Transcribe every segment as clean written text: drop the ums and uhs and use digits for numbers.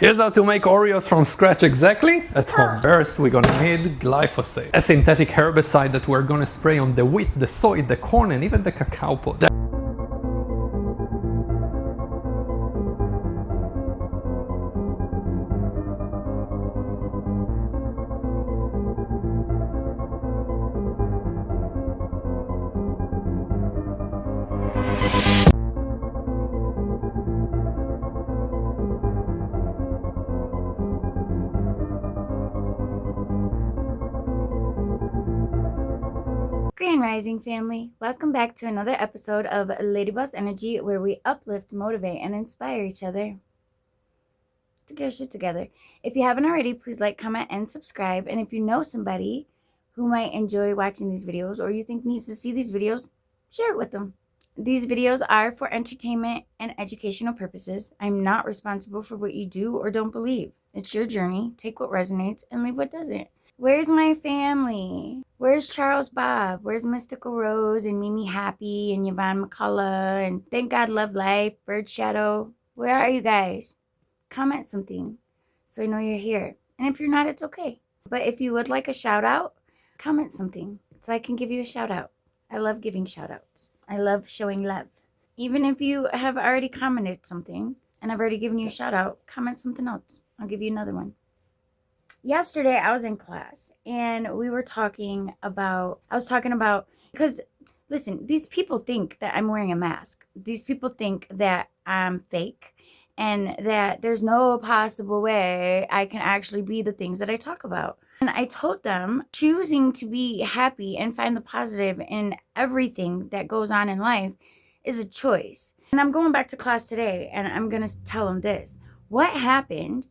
Here's how to make Oreos from scratch exactly at home. First, we're gonna need glyphosate, a synthetic herbicide that we're gonna spray on the wheat, the soy, the corn, and even the cacao pod. Grand Rising family, welcome back to another episode of Lady Boss Energy, where we uplift, motivate, and inspire each other to get our shit together. If you haven't already, please like, comment, and subscribe. And if you know somebody who might enjoy watching these videos or you think needs to see these videos, share it with them. These videos are for entertainment and educational purposes. I'm not responsible for what you do or don't believe. It's your journey. Take what resonates and leave what doesn't. Where's my family? Where's Charles Bob? Where's Mystical Rose and Mimi Happy and Yvonne McCullough and Thank God Love Life, Bird Shadow? Where are you guys? Comment something so I know you're here. And if you're not, it's okay. But if you would like a shout out, comment something so I can give you a shout out. I love giving shout outs. I love showing love. Even if you have already commented something and I've already given you a shout out, comment something else. I'll give you another one. Yesterday I was in class and I was talking about, because listen, these people think that I'm wearing a mask. These people think that I'm fake and that there's no possible way I can actually be the things that I talk about. And I told them choosing to be happy and find the positive in everything that goes on in life is a choice. And I'm going back to class today and I'm going to tell them this. What happened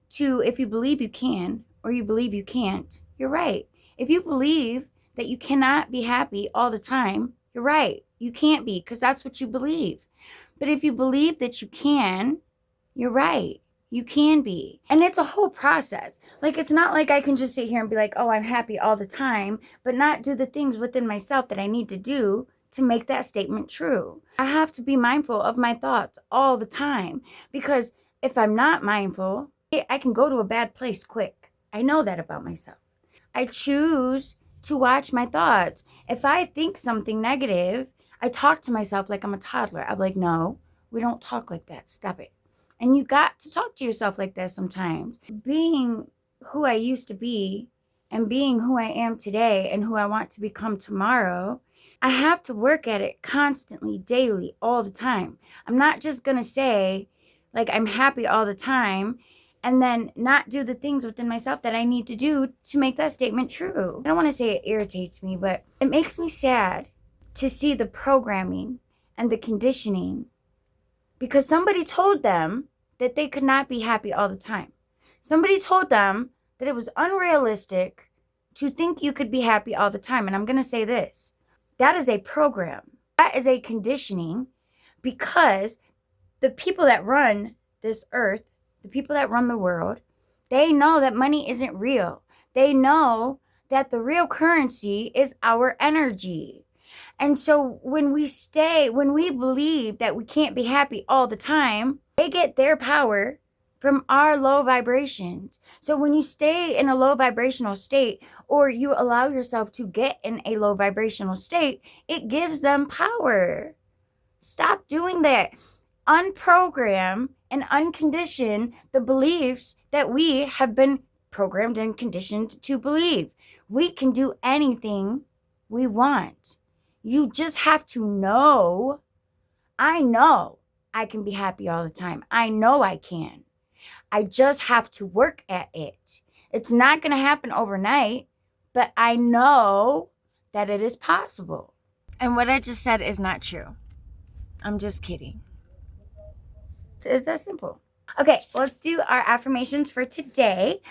to if you believe you can or you believe you can't, you're right. If you believe that you cannot be happy all the time, you're right. You can't be because that's what you believe. But if you believe that you can, you're right. You can be. And it's a whole process. Like, it's not like I can just sit here and be like, oh, I'm happy all the time, but not do the things within myself that I need to do to make that statement true. I have to be mindful of my thoughts all the time because if I'm not mindful, I can go to a bad place quick. I know that about myself. I choose to watch my thoughts. If I think something negative, I talk to myself like I'm a toddler. I'm like, no, we don't talk like that. Stop it. And you got to talk to yourself like that sometimes. Being who I used to be and being who I am today and who I want to become tomorrow, I have to work at it constantly, daily, all the time. I'm not just going to say, like, I'm happy all the time and then not do the things within myself that I need to do to make that statement true. I don't want to say it irritates me, but it makes me sad to see the programming and the conditioning because somebody told them that they could not be happy all the time. Somebody told them that it was unrealistic to think you could be happy all the time. And I'm going to say this. That is a program. That is a conditioning because the people that run this earth, the people that run the world, they know that money isn't real. They know that the real currency is our energy. And so when we believe that we can't be happy all the time, they get their power from our low vibrations. So when you stay in a low vibrational state or you allow yourself to get in a low vibrational state, it gives them power. Stop doing that. Unprogram and uncondition the beliefs that we have been programmed and conditioned to believe. We can do anything we want. You just have to know. I know I can be happy all the time. I know I can. I just have to work at it. It's not going to happen overnight, but I know that it is possible. And what I just said is not true. I'm just kidding. It's that simple. Okay, let's do our affirmations for today.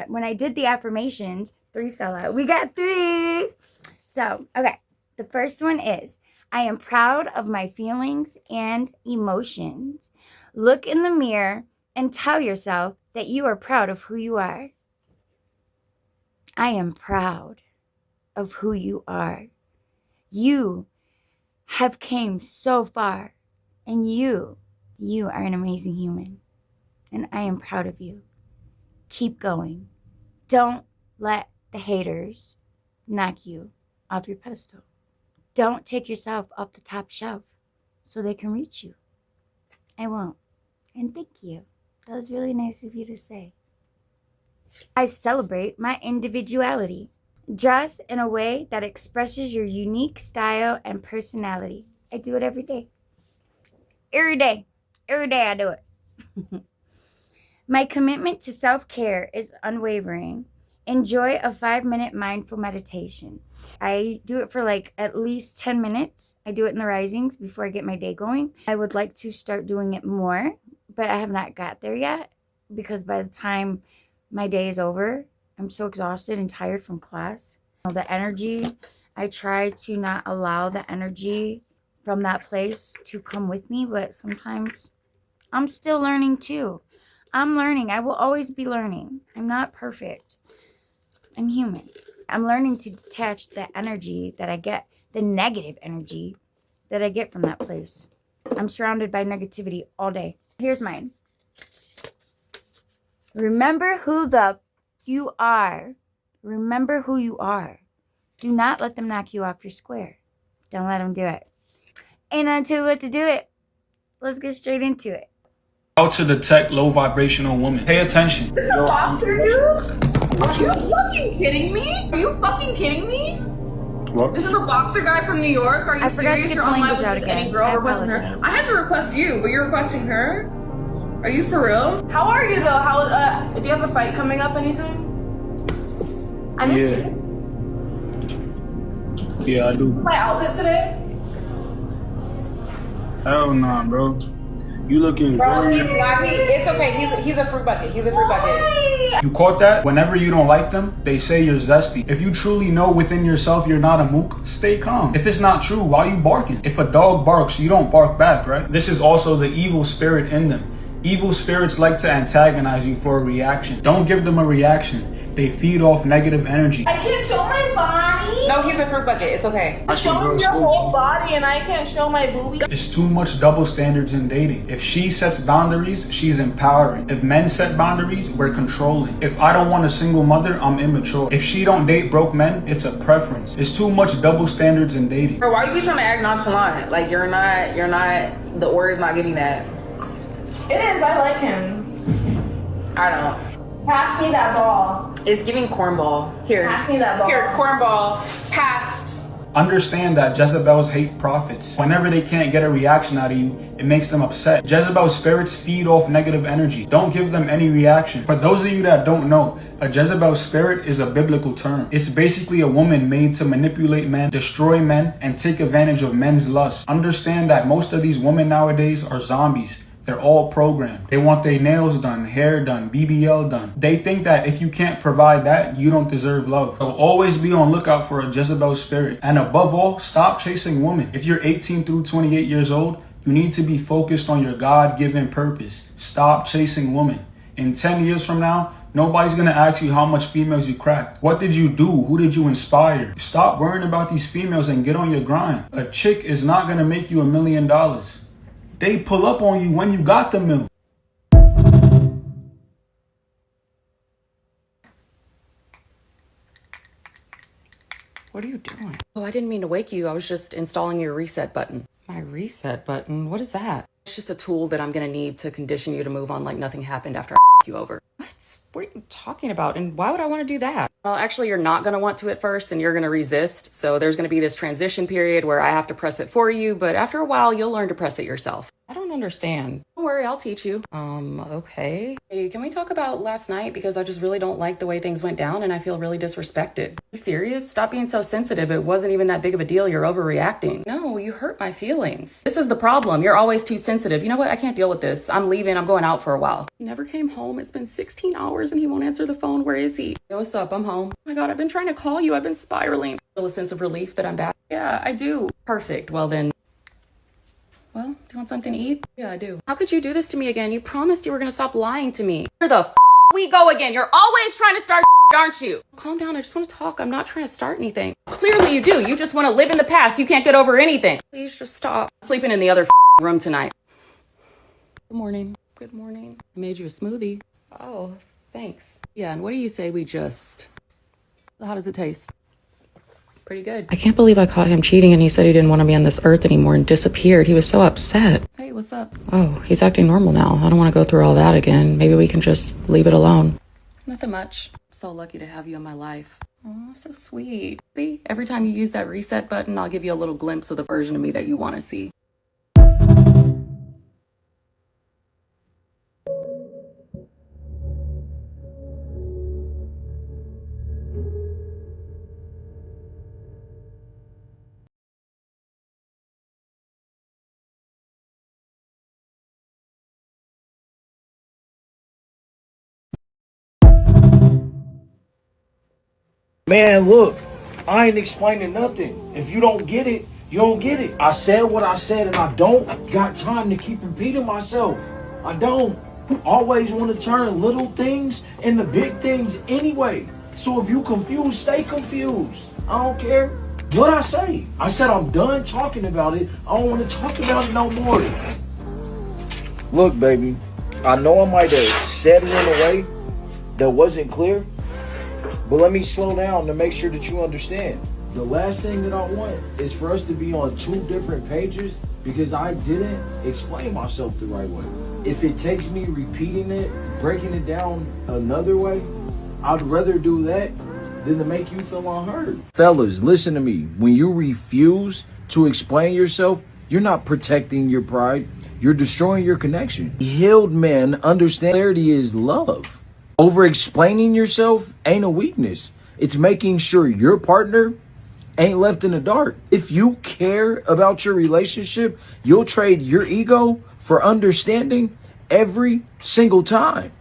When I did the affirmations, 3 fell out. We got 3. So, okay. The first one is, I am proud of my feelings and emotions. Look in the mirror and tell yourself that you are proud of who you are. I am proud of who you are. You have came so far, and you are an amazing human. and I am proud of you. Keep going. Don't let the haters knock you off your pedestal. Don't take yourself off the top shelf so they can reach you. I won't. And thank you. That was really nice of you to say. I celebrate my individuality. Dress in a way that expresses your unique style and personality. I do it every day. Every day. Every day I do it. My commitment to self-care is unwavering. Enjoy a 5-minute mindful meditation. I do it for like at least 10 minutes. I do it in the risings before I get my day going. I would like to start doing it more, but I have not got there yet because by the time my day is over, I'm so exhausted and tired from class. The energy, I try to not allow the energy from that place to come with me, but sometimes I'm still learning too. I'm learning. I will always be learning. I'm not perfect. I'm human. I'm learning to detach the energy that I get, the negative energy that I get from that place. I'm surrounded by negativity all day. Here's mine. Remember who you are. Remember who you are. Do not let them knock you off your square. Don't let them do it. Ain't nothing to it to do it. Let's get straight into it. How to detect low vibrational women. Pay attention. This is a boxer, dude? Are you fucking kidding me? Are you fucking kidding me? What? This is a boxer guy from New York. Are you serious? You're on live with just any girl requesting her? I had to request you, but you're requesting her? Are you for real? How are you though? How do you have a fight coming up anytime? I miss you. Yeah, I do. My outfit today? Hell nah, bro. You looking Bro, he's not me. It's okay. He's a fruit bucket. He's a fruit bucket. You caught that? Whenever you don't like them, they say you're zesty. If you truly know within yourself you're not a mook, stay calm. If it's not true, why you barking? If a dog barks, you don't bark back, right? This is also the evil spirit in them. Evil spirits like to antagonize you for a reaction. Don't give them a reaction. They feed off negative energy. I can't show my body. No, he's a fruit bucket. It's okay. Show him your whole body and I can't show my boobie. It's too much double standards in dating. If she sets boundaries, she's empowering. If men set boundaries, we're controlling. If I don't want a single mother, I'm immature. If she don't date broke men, it's a preference. It's too much double standards in dating. Bro, why you be trying to act nonchalant? Like you're not, the aura is not giving that. It is, I like him. I don't. Pass me that ball. It's giving cornball. Here. Pass me that ball. Here, cornball. Passed. Understand that Jezebels hate prophets. Whenever they can't get a reaction out of you, it makes them upset. Jezebel spirits feed off negative energy. Don't give them any reaction. For those of you that don't know, a Jezebel spirit is a biblical term. It's basically a woman made to manipulate men, destroy men, and take advantage of men's lust. Understand that most of these women nowadays are zombies. They're all programmed. They want their nails done, hair done, BBL done. They think that if you can't provide that, you don't deserve love. So always be on lookout for a Jezebel spirit. And above all, stop chasing women. If you're 18 through 28 years old, you need to be focused on your God-given purpose. Stop chasing women. In 10 years from now, nobody's gonna ask you how much females you cracked. What did you do? Who did you inspire? Stop worrying about these females and get on your grind. A chick is not gonna make you $1 million. They pull up on you when you got the milk. What are you doing? Oh, I didn't mean to wake you. I was just installing your reset button. My reset button? What is that? It's just a tool that I'm gonna need to condition you to move on like nothing happened after I you over. What are you talking about? And why would I want to do that? Well, actually, you're not going to want to at first and you're going to resist. So there's going to be this transition period where I have to press it for you. But after a while, you'll learn to press it yourself. I don't understand. Don't worry, I'll teach you. Okay. Hey, can we talk about last night? Because I just really don't like the way things went down and I feel really disrespected. Are you serious? Stop being so sensitive. It wasn't even that big of a deal. You're overreacting. No, you hurt my feelings. This is the problem. You're always too sensitive. You know what? I can't deal with this. I'm leaving. I'm going out for a while. He never came home. It's been 16 hours and he won't answer the phone. Where is he? Yo, what's up? I'm home. Oh my God, I've been trying to call you. I've been spiraling. Feel a sense of relief that I'm back. Yeah, I do. Perfect. Well, do you want something to eat? Yeah, I do. How could you do this to me again? You promised you were going to stop lying to me. Where the we go again? You're always trying to start aren't you? Calm down. I just want to talk. I'm not trying to start anything. Clearly you do. You just want to live in the past. You can't get over anything. Please just stop. I'm sleeping in the other room tonight. Good morning. Good morning. I made you a smoothie. Oh, thanks. Yeah, and what do you say we just... How does it taste? Pretty good. I can't believe I caught him cheating and he said he didn't want to be on this earth anymore and disappeared. He was so upset. Hey, what's up? Oh, he's acting normal now. I don't want to go through all that again. Maybe we can just leave it alone. Nothing much. So lucky to have you in my life. Oh, so sweet. See, every time you use that reset button, I'll give you a little glimpse of the version of me that you want to see. Man, look, I ain't explaining nothing. If you don't get it, you don't get it. I said what I said and I don't got time to keep repeating myself. I don't. Always want to turn little things into big things anyway. So if you confused, stay confused. I don't care what I say. I said I'm done talking about it. I don't want to talk about it no more. Look, baby, I know I might have said it in a way that wasn't clear, but let me slow down to make sure that you understand. The last thing that I want is for us to be on two different pages because I didn't explain myself the right way. If it takes me repeating it, breaking it down another way, I'd rather do that than to make you feel unheard. Fellas, listen to me. When you refuse to explain yourself, you're not protecting your pride. You're destroying your connection. Healed men understand clarity is love. Over explaining yourself ain't a weakness. It's making sure your partner ain't left in the dark. If you care about your relationship, you'll trade your ego for understanding every single time.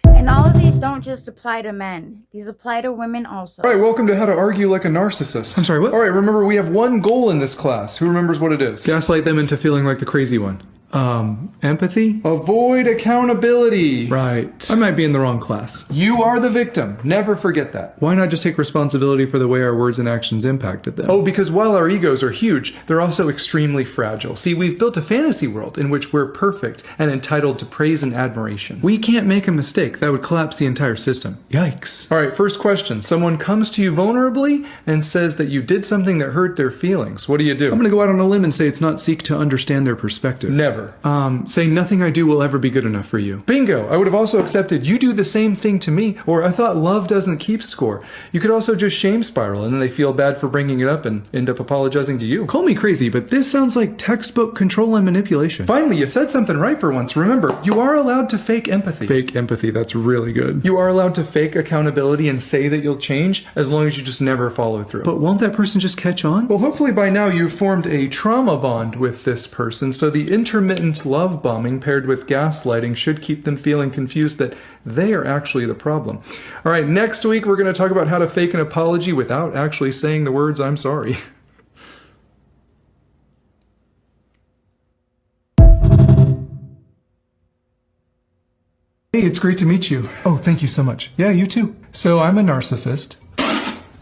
And all of these don't just apply to men. These apply to women also. All right, welcome to How to Argue Like a Narcissist. I'm sorry, what? All right, remember we have one goal in this class. Who remembers what it is? Gaslight them into feeling like the crazy one. Empathy? Avoid accountability. Right. I might be in the wrong class. You are the victim. Never forget that. Why not just take responsibility for the way our words and actions impacted them? Oh, because while our egos are huge, they're also extremely fragile. See, we've built a fantasy world in which we're perfect and entitled to praise and admiration. We can't make a mistake. That would collapse the entire system. Yikes. All right, first question. Someone comes to you vulnerably and says that you did something that hurt their feelings. What do? I'm gonna go out on a limb and say it's not seek to understand their perspective. Never. Say nothing I do will ever be good enough for you. Bingo! I would have also accepted you do the same thing to me, or I thought love doesn't keep score. You could also just shame spiral, and then they feel bad for bringing it up and end up apologizing to you. Call me crazy, but this sounds like textbook control and manipulation. Finally, you said something right for once. Remember, you are allowed to fake empathy. Fake empathy, that's really good. You are allowed to fake accountability and say that you'll change as long as you just never follow through. But won't that person just catch on? Well, hopefully by now you've formed a trauma bond with this person, so the intermittent love bombing paired with gaslighting should keep them feeling confused that they are actually the problem. All right, next week we're going to talk about how to fake an apology without actually saying the words "I'm sorry." Hey, it's great to meet you. Oh, thank you so much. Yeah, you too. So I'm a narcissist.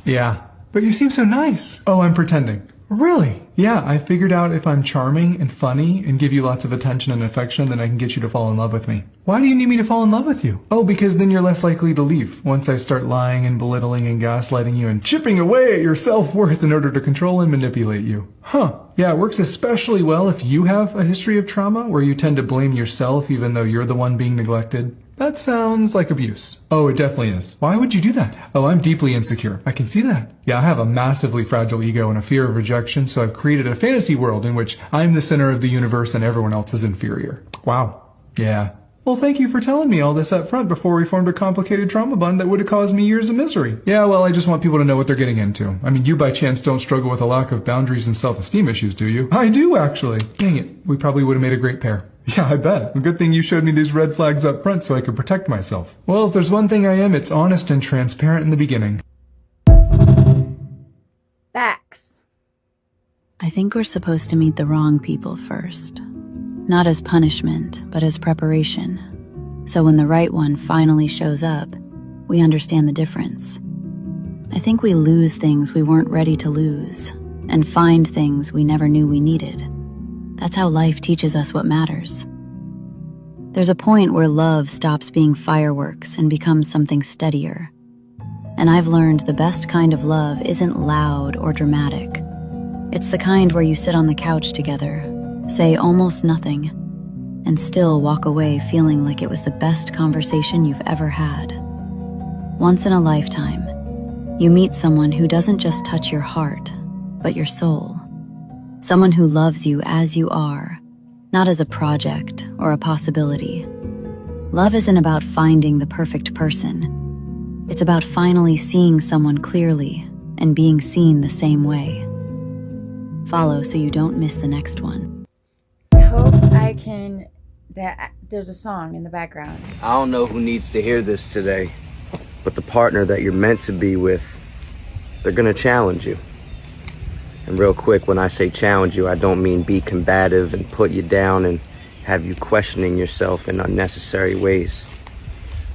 Yeah. But you seem so nice. Oh, I'm pretending. Really? Yeah, I figured out if I'm charming and funny and give you lots of attention and affection, then I can get you to fall in love with me. Why do you need me to fall in love with you? Oh, because then you're less likely to leave once I start lying and belittling and gaslighting you and chipping away at your self-worth in order to control and manipulate you. Huh. Yeah, it works especially well if you have a history of trauma where you tend to blame yourself even though you're the one being neglected. That sounds like abuse. Oh, it definitely is. Why would you do that? Oh, I'm deeply insecure. I can see that. Yeah, I have a massively fragile ego and a fear of rejection, so I've created a fantasy world in which I'm the center of the universe and everyone else is inferior. Wow. Yeah. Well, thank you for telling me all this up front before we formed a complicated trauma bond that would have caused me years of misery. Yeah, well, I just want people to know what they're getting into. I mean, you by chance don't struggle with a lack of boundaries and self-esteem issues, do you? I do, actually. Dang it. We probably would have made a great pair. Yeah, I bet. A good thing you showed me these red flags up front so I could protect myself. Well, if there's one thing I am, it's honest and transparent in the beginning. Facts. I think we're supposed to meet the wrong people first. Not as punishment, but as preparation. So when the right one finally shows up, we understand the difference. I think we lose things we weren't ready to lose, and find things we never knew we needed. That's how life teaches us what matters. There's a point where love stops being fireworks and becomes something steadier. And I've learned the best kind of love isn't loud or dramatic. It's the kind where you sit on the couch together, say almost nothing, and still walk away feeling like it was the best conversation you've ever had. Once in a lifetime, you meet someone who doesn't just touch your heart, but your soul. Someone who loves you as you are, not as a project or a possibility. Love isn't about finding the perfect person. It's about finally seeing someone clearly and being seen the same way. Follow so you don't miss the next one. I hope there's a song in the background. I don't know who needs to hear this today, but the partner that you're meant to be with, they're gonna challenge you. And real quick, when I say challenge you, I don't mean be combative and put you down and have you questioning yourself in unnecessary ways.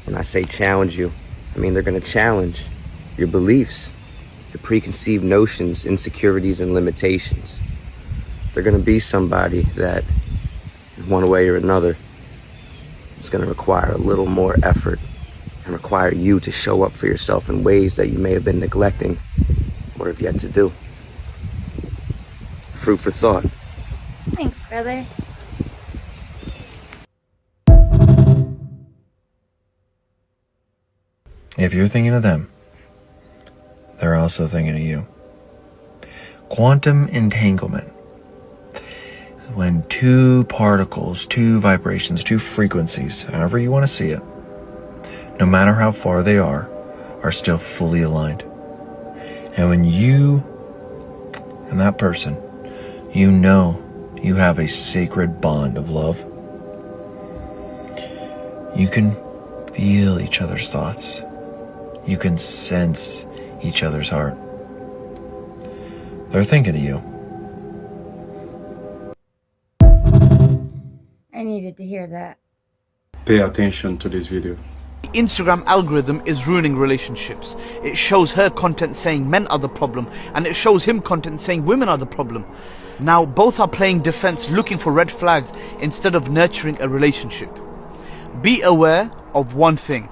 When I say challenge you, I mean they're gonna challenge your beliefs, your preconceived notions, insecurities, and limitations. They're gonna be somebody that, in one way or another, is gonna require a little more effort and require you to show up for yourself in ways that you may have been neglecting or have yet to do. Fruit for thought. Thanks, brother. If you're thinking of them, they're also thinking of you. Quantum entanglement. When two particles, two vibrations, two frequencies, however you want to see it, no matter how far they are still fully aligned. And when you and that person, you know you have a sacred bond of love, you can feel each other's thoughts. You can sense each other's heart. They're thinking of you. I needed to hear that. Pay attention to this video. The Instagram algorithm is ruining relationships. It shows her content saying men are the problem, and it shows him content saying women are the problem. Now both are playing defense, looking for red flags instead of nurturing a relationship. Be aware of one thing.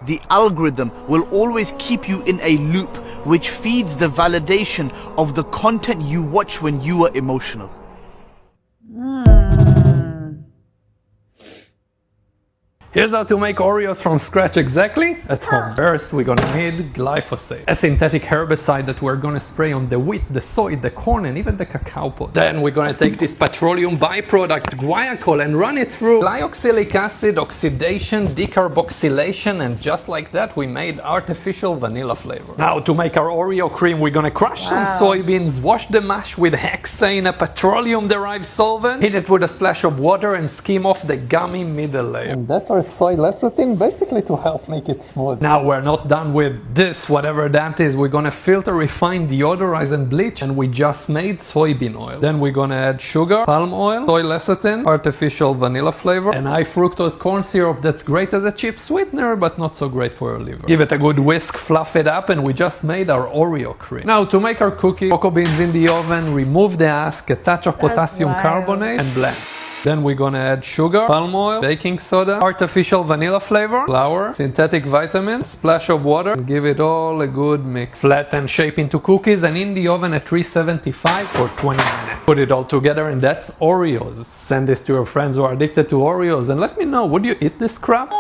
The algorithm will always keep you in a loop which feeds the validation of the content you watch when you are emotional. Here's how to make Oreos from scratch exactly at home. First, we're gonna need glyphosate, a synthetic herbicide that we're gonna spray on the wheat, the soy, the corn, and even the cacao pod. Then we're gonna take this petroleum byproduct, guaiacol, and run it through glyoxylic acid, oxidation, decarboxylation, and just like that, we made artificial vanilla flavor. Now, to make our Oreo cream, we're gonna crush some soybeans, wash the mash with hexane, a petroleum-derived solvent, heat it with a splash of water, and skim off the gummy middle layer. And that's our soy lecithin, basically to help make it smooth. Now we're not done with this, whatever that is. We're gonna filter, refine, deodorize, and bleach, and we just made soybean oil. Then we're gonna add sugar, palm oil, soy lecithin, artificial vanilla flavor, and high fructose corn syrup that's great as a cheap sweetener, but not so great for your liver. Give it a good whisk, fluff it up, and we just made our Oreo cream. Now to make our cookie, cocoa beans in the oven, remove the husk, a touch of potassium carbonate, and blend. Then we're gonna add sugar, palm oil, baking soda, artificial vanilla flavor, flour, synthetic vitamins, splash of water, and give it all a good mix. Flatten, shape into cookies, and in the oven at 375 for 20 minutes. Put it all together, and that's Oreos. Send this to your friends who are addicted to Oreos, and let me know, would you eat this crap?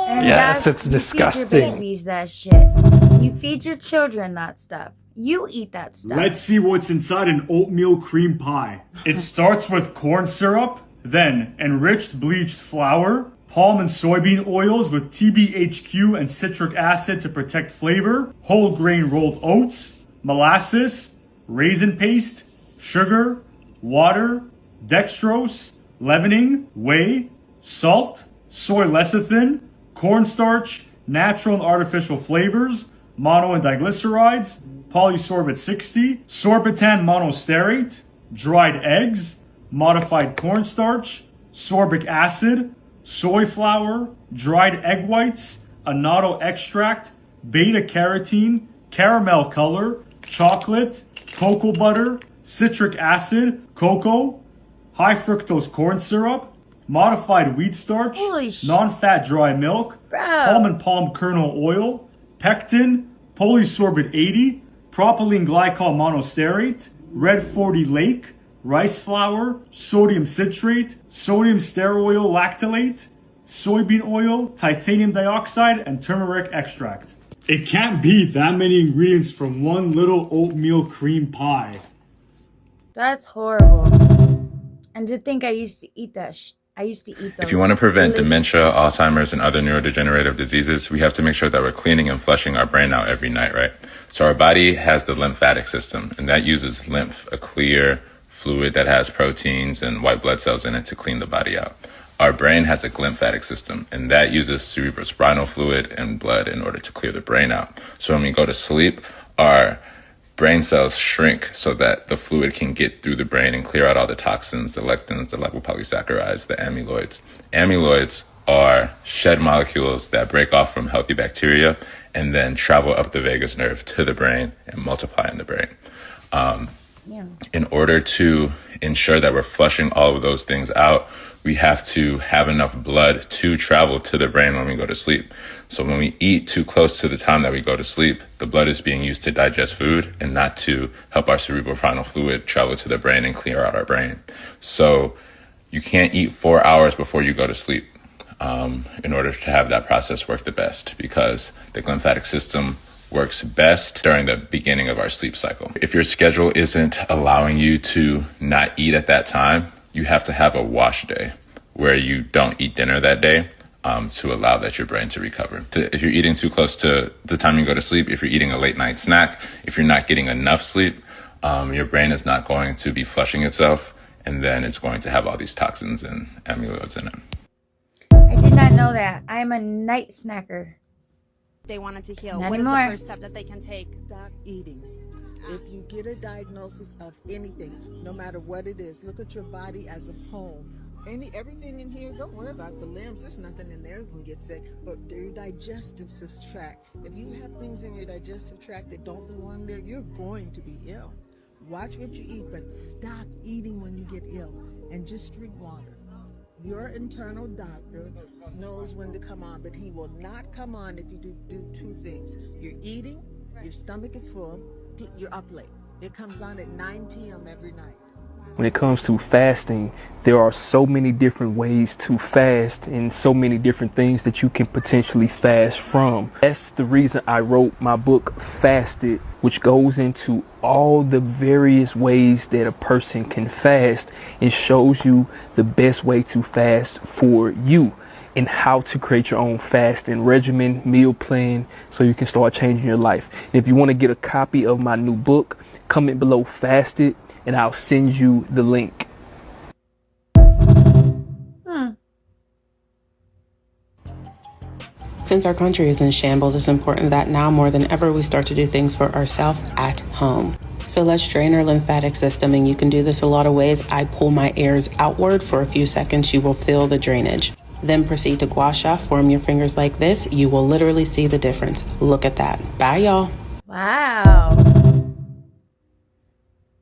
And Yes, it's you disgusting. feed your babies that shit. You feed your children that stuff. You eat that stuff. Let's see what's inside an oatmeal cream pie. It starts with corn syrup, then enriched bleached flour, palm and soybean oils with TBHQ and citric acid to protect flavor, whole grain rolled oats, molasses, raisin paste, sugar, water, dextrose, leavening, whey, salt, soy lecithin, cornstarch, natural and artificial flavors, mono and diglycerides, polysorbate 60, sorbitan monosterate, dried eggs, modified cornstarch, sorbic acid, soy flour, dried egg whites, annatto extract, beta carotene, caramel color, chocolate, cocoa butter, citric acid, cocoa, high fructose corn syrup, modified wheat starch, Holy sh- non-fat dry milk, Bro. palm and palm kernel oil, pectin, polysorbate 80, propylene glycol monostearate, red 40 lake, rice flour, sodium citrate, sodium stearoyl lactylate, soybean oil, titanium dioxide, and turmeric extract. It can't be that many ingredients from one little oatmeal cream pie. That's horrible. And to think I used to eat that I used to eat those. If you want to prevent religiously. dementia, Alzheimer's, and other neurodegenerative diseases, we have to make sure that we're cleaning and flushing our brain out every night, right? So our body has the lymphatic system, and that uses lymph, a clear fluid that has proteins and white blood cells in it to clean the body out. Our brain has a glymphatic system, and that uses cerebrospinal fluid and blood in order to clear the brain out. So when we go to sleep, our brain cells shrink so that the fluid can get through the brain and clear out all the toxins, the lectins, the lipopolysaccharides, the amyloids. Amyloids are shed molecules that break off from healthy bacteria and then travel up the vagus nerve to the brain and multiply in the brain. In order to ensure that we're flushing all of those things out, we have to have enough blood to travel to the brain when we go to sleep. So when we eat too close to the time that we go to sleep, the blood is being used to digest food and not to help our cerebrospinal fluid travel to the brain and clear out our brain. So you can't eat 4 hours before you go to sleep in order to have that process work the best, because the glymphatic system works best during the beginning of our sleep cycle. If your schedule isn't allowing you to not eat at that time, you have to have a wash day where you don't eat dinner that day to allow that your brain to recover. If you're eating too close to the time you go to sleep, if you're eating a late night snack, if you're not getting enough sleep, your brain is not going to be flushing itself, and then it's going to have all these toxins and amyloids in it. I did not know that. I am a night snacker. They wanted to heal. Not What anymore. is the first step that they can take? Stop eating. If you get a diagnosis of anything, no matter what it is, look at your body as a whole. Everything in here, don't worry about the limbs. There's nothing in there that can get sick. But your digestive tract, if you have things in your digestive tract that don't belong there, you're going to be ill. Watch what you eat, but stop eating when you get ill, and just drink water. Your internal doctor knows when to come on, but he will not come on if you do two things. You're eating, your stomach is full, you're up late. It comes on at 9 p.m. every night. When it comes to fasting, there are so many different ways to fast and so many different things that you can potentially fast from. That's the reason I wrote my book, Fasted, which goes into all the various ways that a person can fast and shows you the best way to fast for you and how to create your own fasting regimen, meal plan, so you can start changing your life. And if you want to get a copy of my new book, comment below Fasted, and I'll send you the link. Since our country is in shambles, it's important that now more than ever we start to do things for ourselves at home. So let's drain our lymphatic system, and you can do this a lot of ways. I pull my ears outward for a few seconds. You will feel the drainage. Then proceed to gua sha. Form your fingers like this. You will literally see the difference. Look at that. Bye, y'all. Wow.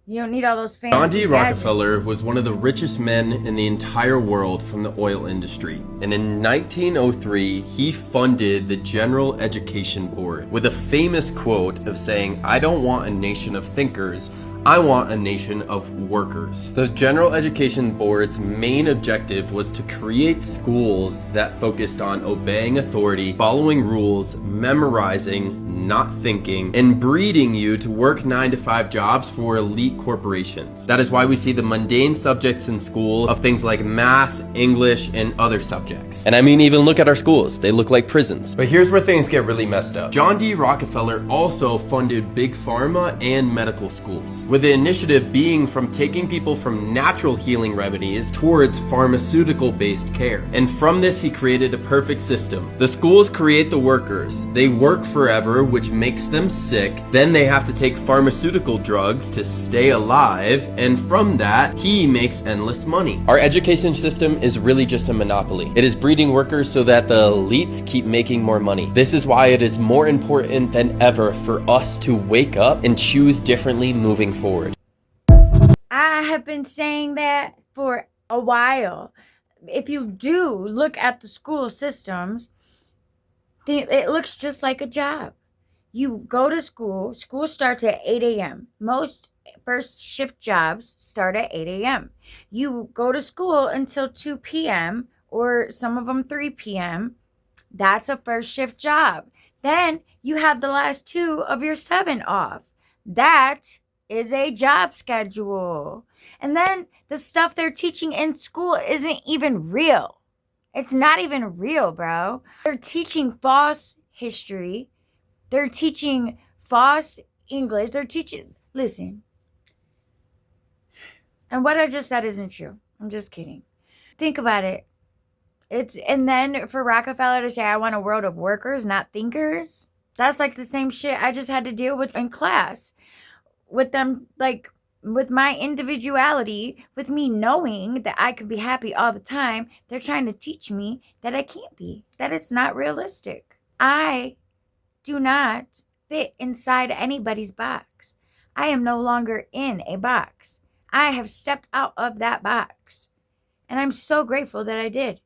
You don't need all those fancy John D. gadgets. Rockefeller was one of the richest men in the entire world from the oil industry. And in 1903, he funded the General Education Board with a famous quote of saying, "I don't want a nation of thinkers, I want a nation of workers." The General Education Board's main objective was to create schools that focused on obeying authority, following rules, memorizing, not thinking, and breeding you to work 9-to-5 jobs for elite corporations. That is why we see the mundane subjects in school of things like math, English, and other subjects. And I mean, even look at our schools. They look like prisons. But here's where things get really messed up. John D. Rockefeller also funded big pharma and medical schools, with the initiative being from taking people from natural healing remedies towards pharmaceutical-based care. And from this, he created a perfect system. The schools create the workers. They work forever, which makes them sick. Then they have to take pharmaceutical drugs to stay alive, and from that, he makes endless money. Our education system is really just a monopoly. It is breeding workers so that the elites keep making more money. This is why it is more important than ever for us to wake up and choose differently moving forward. I have been saying that for a while. if you do look at the school systems, it looks just like a job. You go to school, school starts at 8 a.m. Most first shift jobs start at 8 a.m. You go to school until 2 p.m. or some of them 3 p.m. That's a first shift job. Then you have the last 2 of your 7 off. That is a job schedule. And then the stuff they're teaching in school isn't even real. It's not even real, bro. They're teaching false history. They're teaching false English. They're teaching, listen. And what I just said isn't true. I'm just kidding. Think about it. And then for Rockefeller to say, I want a world of workers, not thinkers. That's like the same shit I just had to deal with in class. With them, like, with my individuality, with me knowing that I could be happy all the time, they're trying to teach me that I can't be, that it's not realistic. I do not fit inside anybody's box. I am no longer in a box. I have stepped out of that box. And I'm so grateful that I did,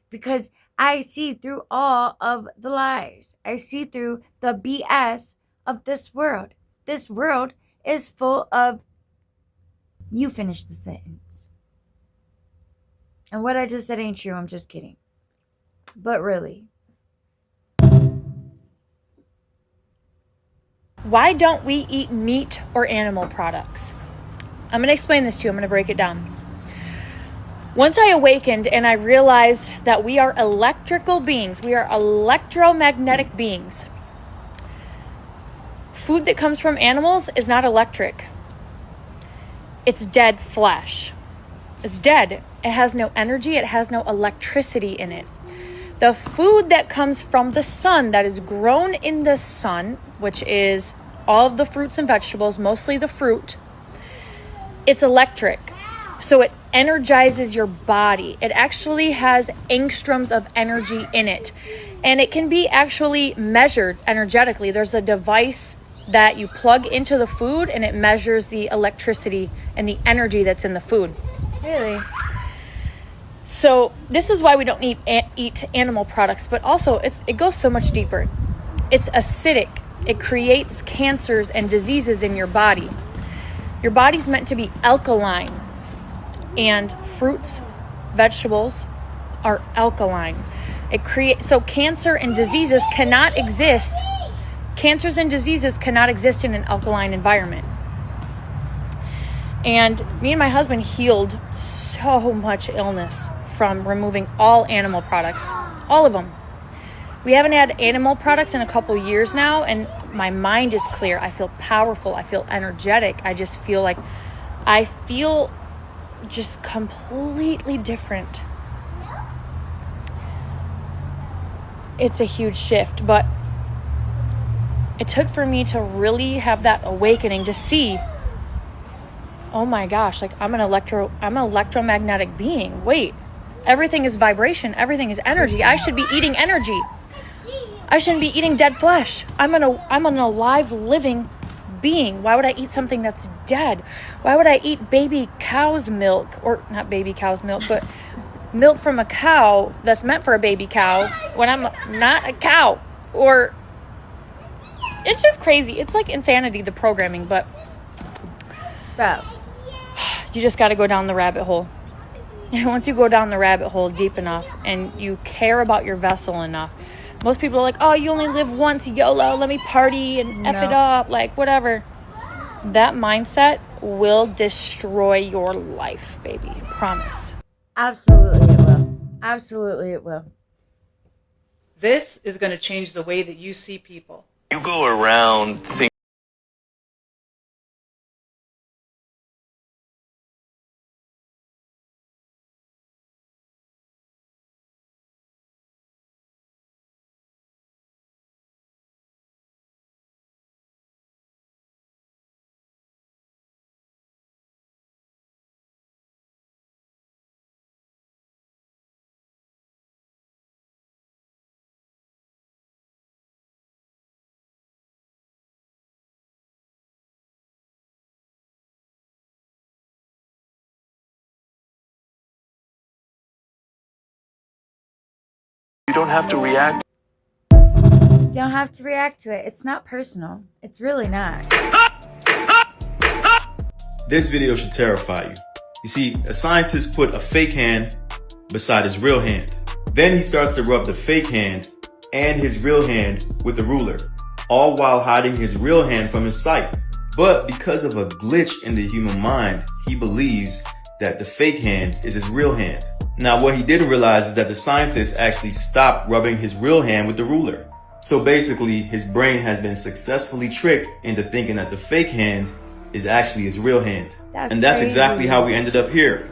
because I see through all of the lies. I see through the BS of this world. This world is full of, you finish the sentence. And what I just said ain't true. I'm just kidding. But really. Why don't we eat meat or animal products? I'm going to explain this to you. I'm going to break it down. Once I awakened and I realized that we are electrical beings, we are electromagnetic beings. Food that comes from animals is not electric. It's dead flesh. It's dead. It has no energy. It has no electricity in it. The food that comes from the sun, that is grown in the sun, which is all of the fruits and vegetables, mostly the fruit, it's electric. So it energizes your body. It actually has angstroms of energy in it. And it can be actually measured energetically. There's a device that you plug into the food and it measures the electricity and the energy that's in the food. Really? So this is why we don't need eat animal products, but also it goes so much deeper. It's acidic. It creates cancers and diseases in your body. Your body's meant to be alkaline, and fruits, vegetables are alkaline. So cancer and diseases cannot exist. Cancers and diseases cannot exist in an alkaline environment. And me and my husband healed so much illness from removing all animal products, all of them. We haven't had animal products in a couple years now, and my mind is clear. I feel powerful. I feel energetic. I just feel like I feel just completely different. It's a huge shift, but it took for me to really have that awakening to see, oh my gosh, like I'm an electromagnetic being. Wait, everything is vibration. Everything is energy. I should be eating energy. I shouldn't be eating dead flesh. I'm an alive, living being. Why would I eat something that's dead? Why would I eat baby cow's milk, or not baby cow's milk, but milk from a cow that's meant for a baby cow when I'm not a cow? Or it's just crazy. It's like insanity, the programming, but bro, you just got to go down the rabbit hole. And once you go down the rabbit hole deep enough and you care about your vessel enough, most people are like, oh, you only live once, YOLO, let me party and F it up, like whatever. That mindset will destroy your life, baby. Promise. Absolutely it will. Absolutely it will. This is going to change the way that you see people. You go around thinking don't have to react. You don't have to react to it. It's not personal. It's really not. This video should terrify you. You see, a scientist put a fake hand beside his real hand. Then he starts to rub the fake hand and his real hand with a ruler, all while hiding his real hand from his sight. But because of a glitch in the human mind, he believes that the fake hand is his real hand. Now, what he didn't realize is that the scientist actually stopped rubbing his real hand with the ruler. So basically, his brain has been successfully tricked into thinking that the fake hand is actually his real hand. That's crazy. exactly how we ended up here.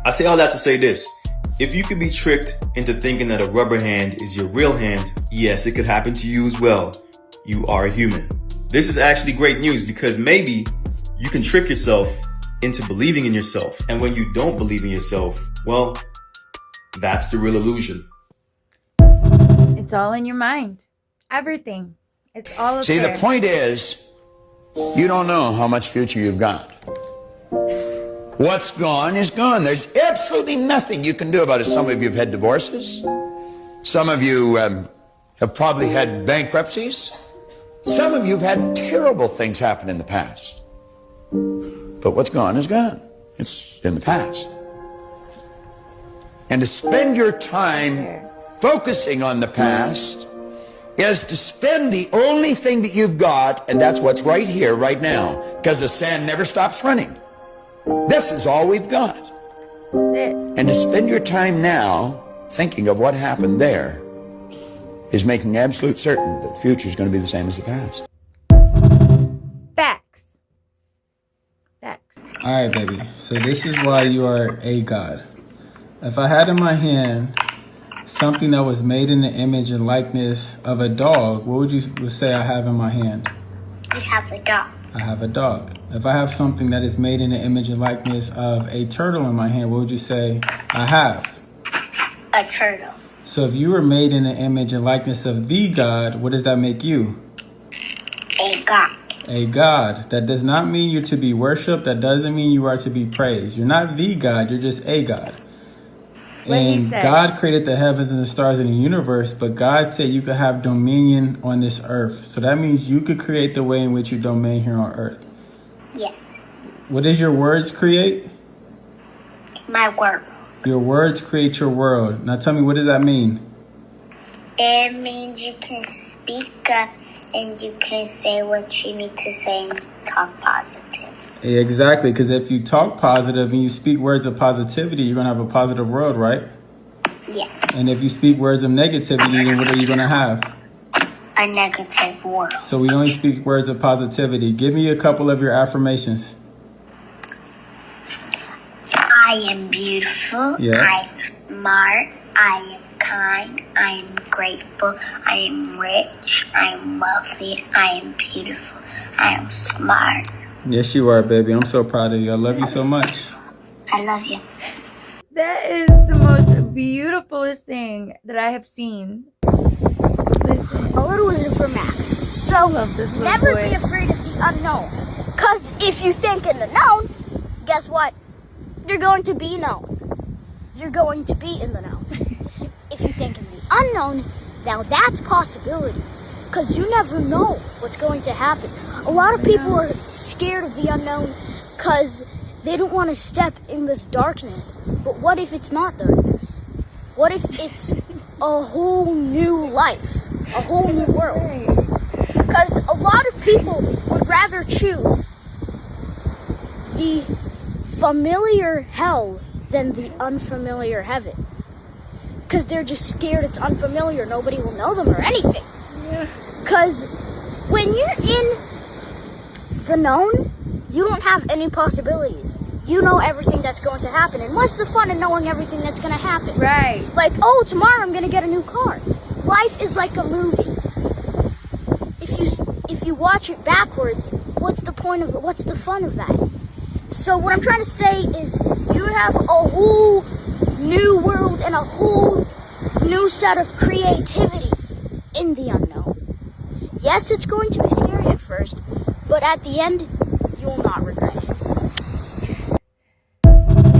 I say all that to say this. If you could be tricked into thinking that a rubber hand is your real hand, yes, it could happen to you as well. You are a human. This is actually great news because maybe you can trick yourself into believing in yourself. And when you don't believe in yourself, well, that's the real illusion. It's all in your mind. Everything. It's all up See, there. the point is, you don't know how much future you've got. What's gone is gone. There's absolutely nothing you can do about it. Some of you have had divorces. Some of you have probably had bankruptcies. Some of you have had terrible things happen in the past. But what's gone is gone. It's in the past. And to spend your time focusing on the past is to spend the only thing that you've got, and that's what's right here, right now, because the sand never stops running. This is all we've got. And to spend your time now thinking of what happened there is making absolute certain that the future is going to be the same as the past. Facts. All right, baby. So this is why you are a god. If I had in my hand something that was made in the image and likeness of a dog, what would you say I have in my hand? You have a dog. I have a dog. If I have something that is made in the image and likeness of a turtle in my hand, what would you say I have? A turtle. So if you were made in the image and likeness of the God, what does that make you? A god. A God. That does not mean you're to be worshipped. That doesn't mean you are to be praised. You're not the God. You're just a God. And God created the heavens and the stars in the universe, but God said you could have dominion on this earth. So that means you could create the way in which you domain here on earth. Yeah. What does your words create? My word. Your words create your world. Now tell me, what does that mean? It means you can speak up and you can say what you need to say and talk positive. Exactly, because if you talk positive and you speak words of positivity, you're going to have a positive world, right? Yes. And if you speak words of negativity, then what are you going to have? A negative world. So we only speak words of positivity. Give me a couple of your affirmations. I am beautiful. Yeah. I am smart. I am kind. I am grateful. I am rich. I am wealthy. I am beautiful. I am smart. Yes, you are, baby. I'm so proud of you. I love you so much. I love you. That is the most beautifulest thing that I have seen. Listen. A little isn't for Max. So love this little never boy. be afraid of the unknown. Because if you think in the known, guess what? You're going to be known. You're going to be in the known. If you think in the unknown, now that's possibility. Because you never know what's going to happen. A lot of people are scared of the unknown because they don't want to step in this darkness. But what if it's not darkness? What if it's a whole new life? A whole new world? Because a lot of people would rather choose the familiar hell than the unfamiliar heaven. Because they're just scared it's unfamiliar. Nobody will know them or anything. Because when you're in the known, you don't have any possibilities. You know everything that's going to happen. And what's the fun in knowing everything that's going to happen? Right. Like, oh, tomorrow I'm going to get a new car. Life is like a movie. If you watch it backwards, what's the point of it? What's the fun of that? So what I'm trying to say is you have a whole new world and a whole new set of creativity in the unknown. Yes, it's going to be scary at first, but at the end, you will not regret it.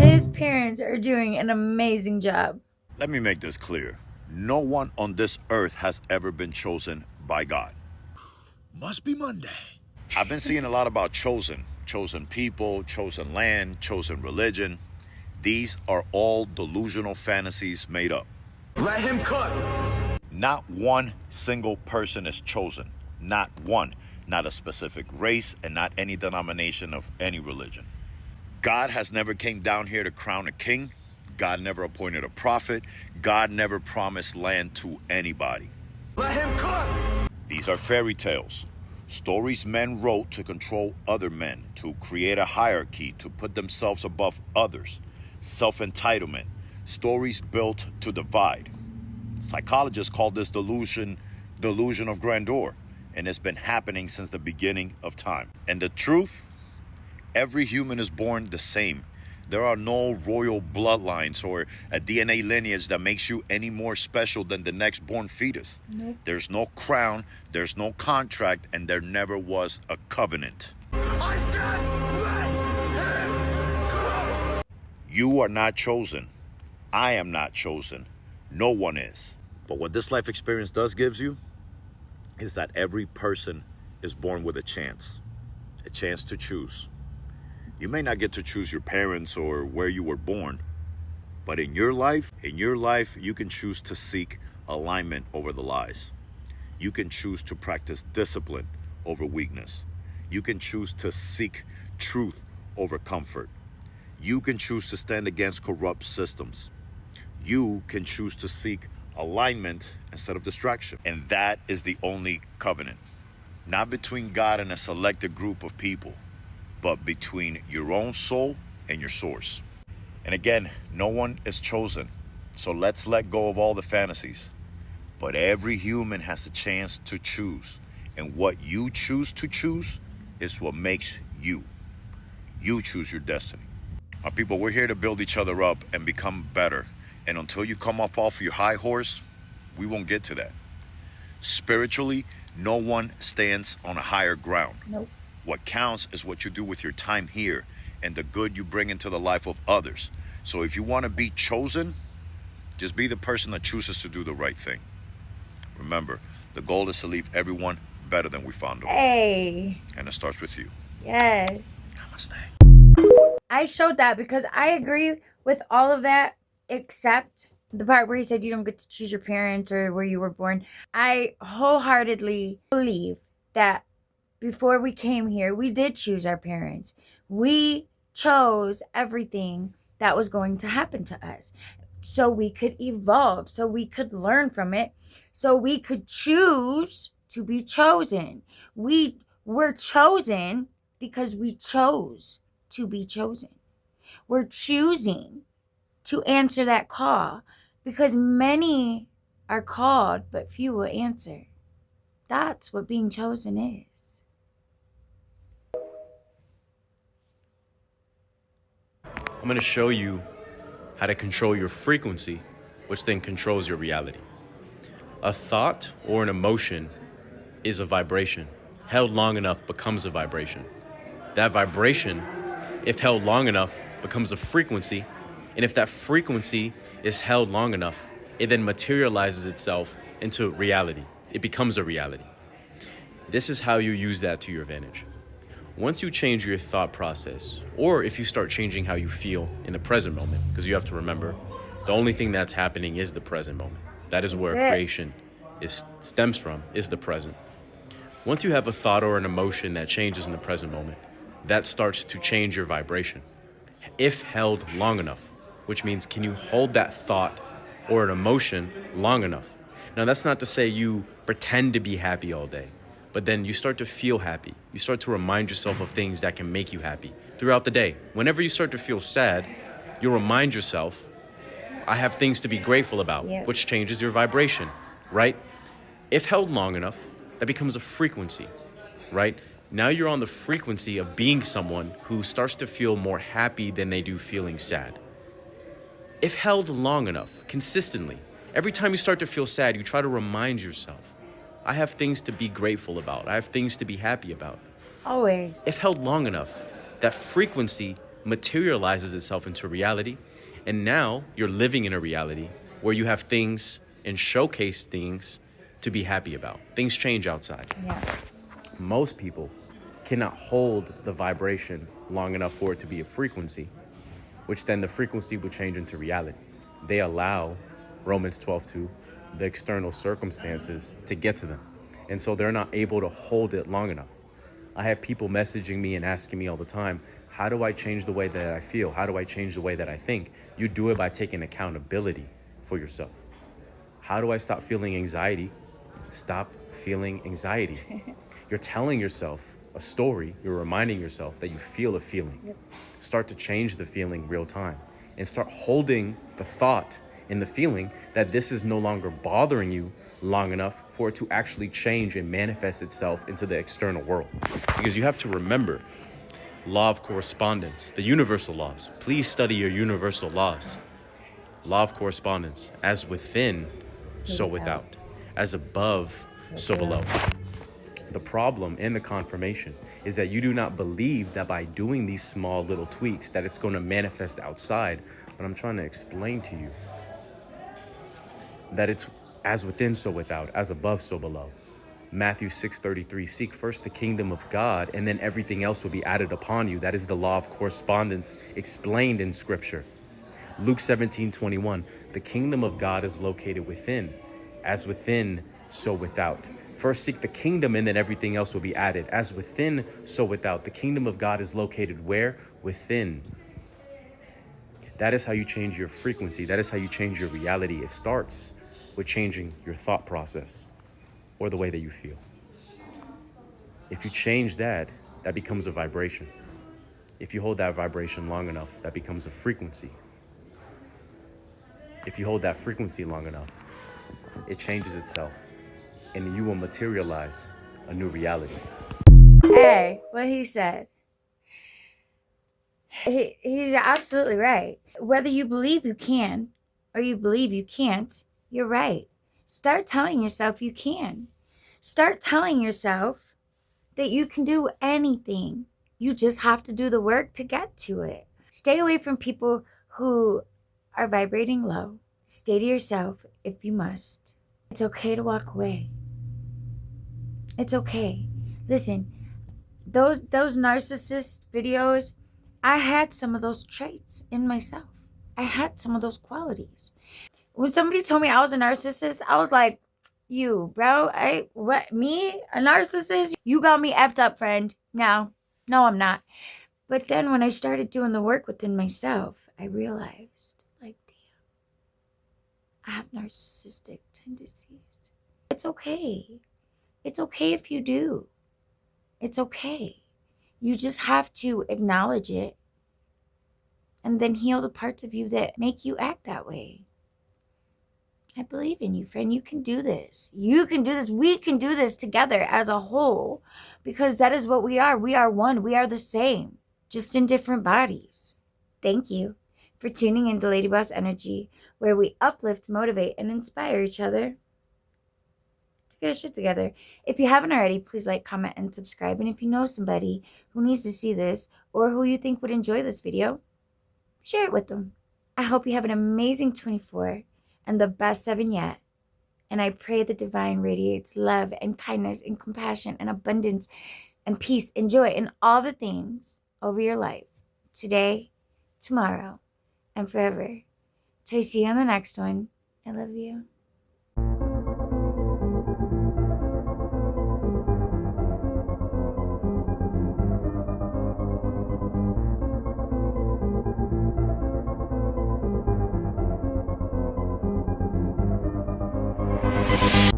His parents are doing an amazing job. Let me make this clear. No one on this earth has ever been chosen by God. Must be Monday. I've been seeing a lot about chosen people, chosen land, chosen religion. These are all delusional fantasies made up. Let him cook. Not one single person is chosen. Not one. Not a specific race and not any denomination of any religion. God has never came down here to crown a king. God never appointed a prophet. God never promised land to anybody. Let him cook. These are fairy tales. Stories men wrote to control other men, to create a hierarchy, to put themselves above others. Self-entitlement. Stories built to divide. Psychologists call this delusion of grandeur, and it's been happening since the beginning of time. And the truth, every human is born the same. There are no royal bloodlines or a DNA lineage that makes you any more special than the next born fetus. Nope. There's no crown, there's no contract, and there never was a covenant. I said let him cook. You are not chosen. I am not chosen. No one is. But what this life experience does gives you is that every person is born with a chance to choose. You may not get to choose your parents or where you were born, but in your life, you can choose to seek alignment over the lies. You can choose to practice discipline over weakness. You can choose to seek truth over comfort. You can choose to stand against corrupt systems. You can choose to seek alignment instead of distraction. And that is the only covenant. Not between God and a selected group of people, but between your own soul and your source. And again, no one is chosen. So let's let go of all the fantasies. But every human has a chance to choose. And what you choose to choose is what makes you. You choose your destiny. Our people, we're here to build each other up and become better. And until you come up off your high horse, we won't get to that. Spiritually, no one stands on a higher ground. Nope. What counts is what you do with your time here and the good you bring into the life of others. So if you want to be chosen, just be the person that chooses to do the right thing. Remember, the goal is to leave everyone better than we found them. Hey. And it starts with you. Yes. Namaste. I showed that because I agree with all of that except the part where he said you don't get to choose your parents or where you were born. I wholeheartedly believe that before we came here, we did choose our parents. We chose everything that was going to happen to us so we could evolve, so we could learn from it, so we could choose to be chosen. We were chosen because we chose to be chosen. We're choosing to answer that call because many are called, but few will answer. That's what being chosen is. I'm going to show you how to control your frequency, which then controls your reality. A thought or an emotion is a vibration. Held long enough becomes a vibration. That vibration, if held long enough, becomes a frequency. And if that frequency is held long enough, it then materializes itself into reality. It becomes a reality. This is how you use that to your advantage. Once you change your thought process, or if you start changing how you feel in the present moment, because you have to remember, the only thing that's happening is the present moment. That is where creation stems from, is the present. Once you have a thought or an emotion that changes in the present moment, that starts to change your vibration. If held long enough, which means can you hold that thought or an emotion long enough? Now, that's not to say you pretend to be happy all day, but then you start to feel happy. You start to remind yourself of things that can make you happy throughout the day. Whenever you start to feel sad, you'll remind yourself, I have things to be grateful about, which changes your vibration, right? If held long enough, that becomes a frequency, right? Now you're on the frequency of being someone who starts to feel more happy than they do feeling sad. If held long enough, consistently, every time you start to feel sad, you try to remind yourself, I have things to be grateful about. I have things to be happy about. Always. If held long enough, that frequency materializes itself into reality, and now you're living in a reality where you have things and showcase things to be happy about. Things change outside. Yeah. Most people cannot hold the vibration long enough for it to be a frequency, which then the frequency would change into reality. They allow Romans 12:2, the external circumstances, to get to them. And so they're not able to hold it long enough. I have people messaging me and asking me all the time, how do I change the way that I feel? How do I change the way that I think? You do it by taking accountability for yourself. How do I stop feeling anxiety? Stop feeling anxiety. You're telling yourself a story. You're reminding yourself that you feel a feeling. Yep. Start to change the feeling real time and start holding the thought and the feeling that this is no longer bothering you long enough for it to actually change and manifest itself into the external world. Because you have to remember, law of correspondence, the universal laws. Please study your universal laws. Law of correspondence, as within, so without. As above, so below. The problem in the confirmation is that you do not believe that by doing these small little tweaks that it's going to manifest outside. But I'm trying to explain to you that it's as within, so without, as above, so below. Matthew 6:33, seek first the kingdom of God, and then everything else will be added upon you. That is the law of correspondence explained in Scripture. Luke 17:21, the kingdom of God is located within. As within, so without. First seek the kingdom, and then everything else will be added. As within, so without. The kingdom of God is located where? Within. That is how you change your frequency. That is how you change your reality. It starts with changing your thought process or the way that you feel. If you change that, that becomes a vibration. If you hold that vibration long enough, that becomes a frequency. If you hold that frequency long enough, it changes itself and you will materialize a new reality. Hey, what he said. He's absolutely right. Whether you believe you can or you believe you can't, you're right. Start telling yourself you can. Start telling yourself that you can do anything. You just have to do the work to get to it. Stay away from people who are vibrating low. Stay to yourself if you must. It's okay to walk away. It's okay. Listen, those narcissist videos, I had some of those traits in myself. I had some of those qualities. When somebody told me I was a narcissist, I was like, you, bro, me, a narcissist? You got me effed up, friend. No, I'm not. But then when I started doing the work within myself, I realized, like, damn, I have narcissistic tendencies. It's okay. It's okay if you do. It's okay. You just have to acknowledge it and then heal the parts of you that make you act that way. I believe in you, friend. You can do this. You can do this. We can do this together as a whole because that is what we are. We are one. We are the same, just in different bodies. Thank you for tuning into Lady Boss Energy, where we uplift, motivate, and inspire each other to get our shit together. If you haven't already, please like, comment, and subscribe. And if you know somebody who needs to see this or who you think would enjoy this video, share it with them. I hope you have an amazing 24 and the best 7 yet. And I pray the divine radiates love and kindness and compassion and abundance and peace and joy and all the things over your life today, tomorrow, and forever. Till I see you on the next one. I love you. You